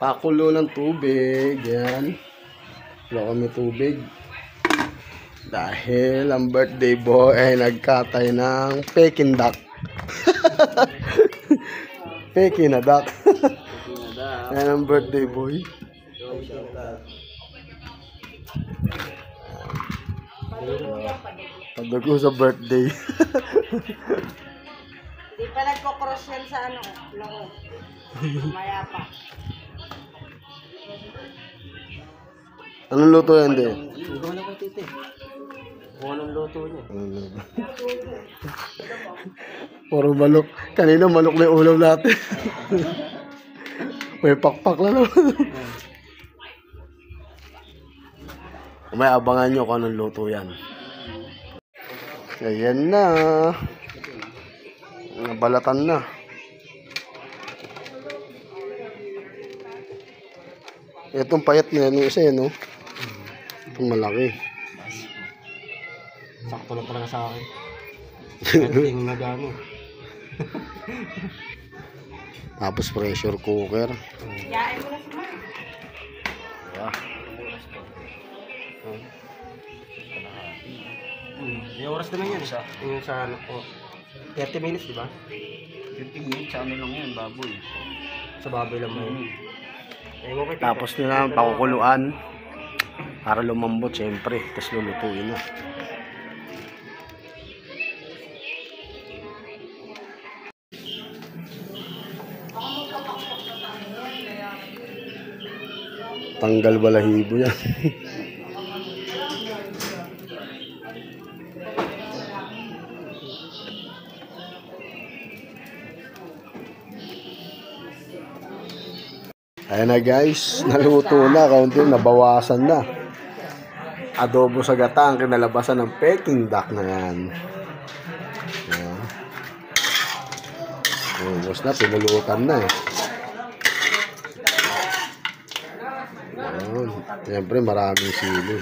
Pakulo ng tubig. Yan. Wala kami tubig. Dahil ang birthday boy ay nagkatay ng Peking duck. Peking na duck. Yan ang birthday boy. Padugo sa birthday. Di pa nagko-cross yan sa ano, loob. Maya pa. Anong luto yan, de? Ikaw na kay tite. Kung anong luto niya. Puro malok. Kanina malok na yung ulam natin. May pakpak na naman. May abangan nyo kung anong luto yan. Ayan na. Nabalatan na. Itong payat na yan, yung isa yan, no? Itong malaki. Sakto lang talaga sa akin. Hindi na gano. Tapos pressure cooker. Yain mo na si Ma. Yeah. May oras naman yun sa yung sa ano ko. 30 minutes, di ba? 15 minutes, ano lang yan, baboy. Sa baboy lang mo yun. Mo kay tite. Tapos nila ang pakukuluan para lumambot, syempre. Tapos lulutuin na. Tanggal balahibo yan. Ayan na guys, naluto na, kaunti nabawasan na. Adobo sa gata ang kinalabasan ng Peking duck na yan. Ayan. Ubus na, pinulutan na eh. Ayan. Siyempre maraming sili.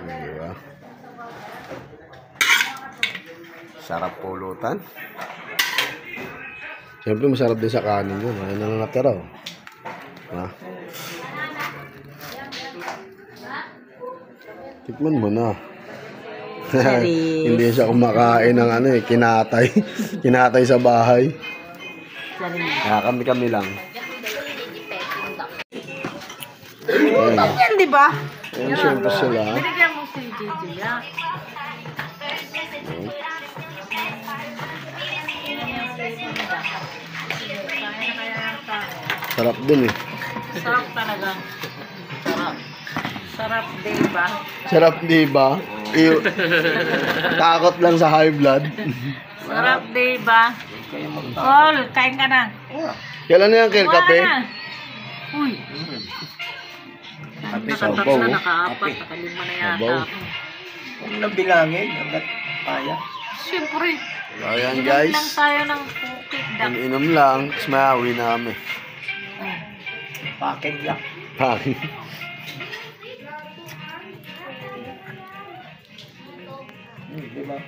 Diba? Sarap pulutan. Siyempre masarap din sa kanin yun. Ayan na natira. Oh. Ha? Tikman mo na. Hindi siya kumakain ng ano eh, kinatay. Kinatay sa bahay. Kaya kami lang. Utang yan, di ba? Ayan, siyempre sila. Binigyan mo si Gigi yan. Sarap din eh. Sarap talaga. Sarap. Sarap, di ba? Sarap di ba? Takot lang sa high blood. Sarap, di ba? Paul, kain ka na. Kailan na yan, Kel? Kuha Kape? ka na. Uy. Sabaw, Nakatatlo, oh. nakaapat, nakalima na yata Sabaw. ako. Huwag lang bilangin, hanggat kaya. Siyempre. Ayan Inom guys. lang tayo ng cookie duck. Inom lang. Tapos maawi na kami. Paking lang. Pangit. Diba?